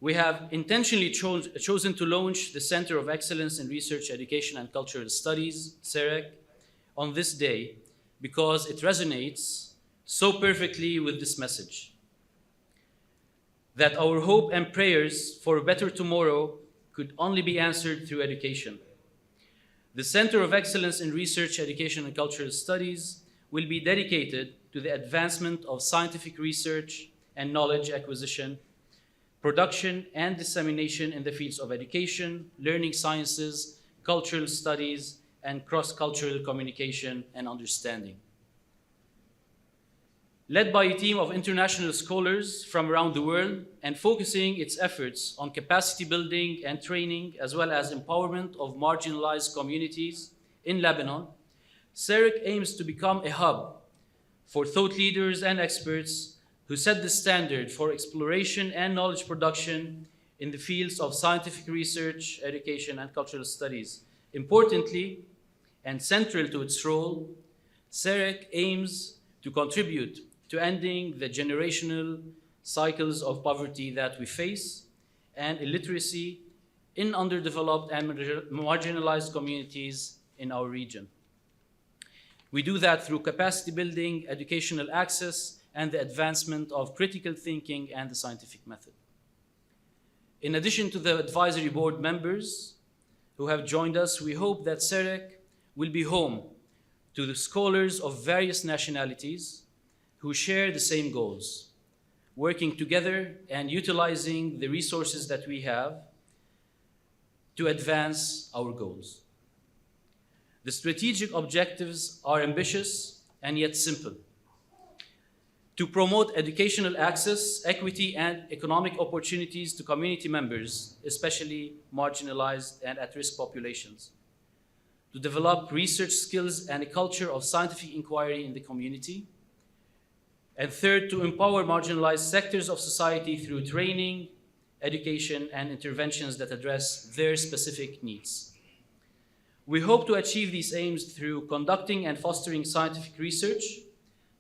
We have intentionally chosen to launch the Center of Excellence in Research, Education and Cultural Studies, CEREC, on this day because it resonates so perfectly with this message, that our hope and prayers for a better tomorrow could only be answered through education. The Center of Excellence in Research, Education and Cultural Studies will be dedicated to the advancement of scientific research and knowledge acquisition, production and dissemination in the fields of education, learning sciences, cultural studies, and cross-cultural communication and understanding. Led by a team of international scholars from around the world and focusing its efforts on capacity building and training, as well as empowerment of marginalized communities in Lebanon, CEREC aims to become a hub for thought leaders and experts who set the standard for exploration and knowledge production in the fields of scientific research, education, and cultural studies. Importantly, and central to its role, CEREC aims to contribute to ending the generational cycles of poverty that we face and illiteracy in underdeveloped and marginalized communities in our region. We do that through capacity building, educational access, and the advancement of critical thinking and the scientific method. In addition to the advisory board members who have joined us, we hope that CEREC will be home to the scholars of various nationalities who share the same goals, working together and utilizing the resources that we have to advance our goals. The strategic objectives are ambitious and yet simple: to promote educational access, equity, and economic opportunities to community members, especially marginalized and at-risk populations; to develop research skills and a culture of scientific inquiry in the community; and third, to empower marginalized sectors of society through training, education, and interventions that address their specific needs. We hope to achieve these aims through conducting and fostering scientific research,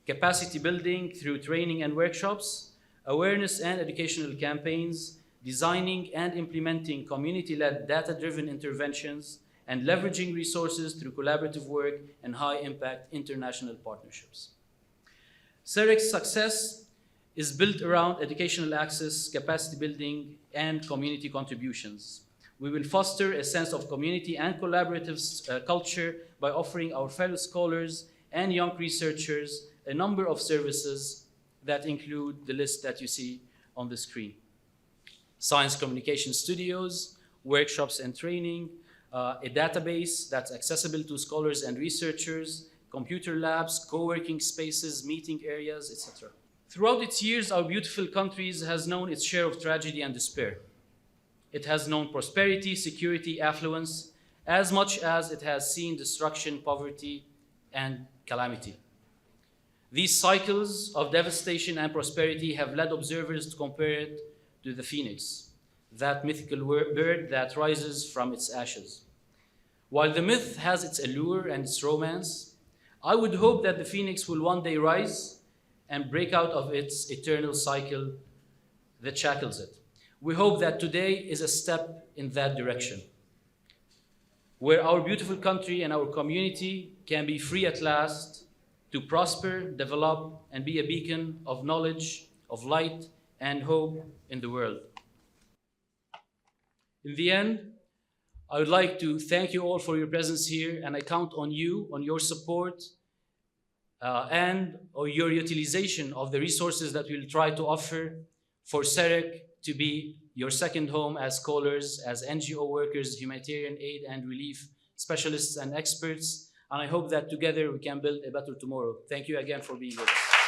capacity building through training and workshops, awareness and educational campaigns, designing and implementing community-led data-driven interventions, and leveraging resources through collaborative work and high-impact international partnerships. CEREC's success is built around educational access, capacity building, and community contributions. We will foster a sense of community and collaborative culture by offering our fellow scholars and young researchers a number of services that include the list that you see on the screen: science communication studios, workshops and training, a database that's accessible to scholars and researchers, computer labs, co-working spaces, meeting areas, etc. Throughout its years, our beautiful country has known its share of tragedy and despair. It has known prosperity, security, affluence, as much as it has seen destruction, poverty, and calamity. These cycles of devastation and prosperity have led observers to compare it to the phoenix, that mythical bird that rises from its ashes. While the myth has its allure and its romance, I would hope that the phoenix will one day rise and break out of its eternal cycle that shackles it. We hope that today is a step in that direction, where our beautiful country and our community can be free at last to prosper, develop, and be a beacon of knowledge, of light, and hope in the world. In the end, I would like to thank you all for your presence here, and I count on you, on your support, and your utilization of the resources that we'll try to offer for CEREC to be your second home as scholars, as NGO workers, humanitarian aid and relief specialists and experts. And I hope that together we can build a better tomorrow. Thank you again for being with us.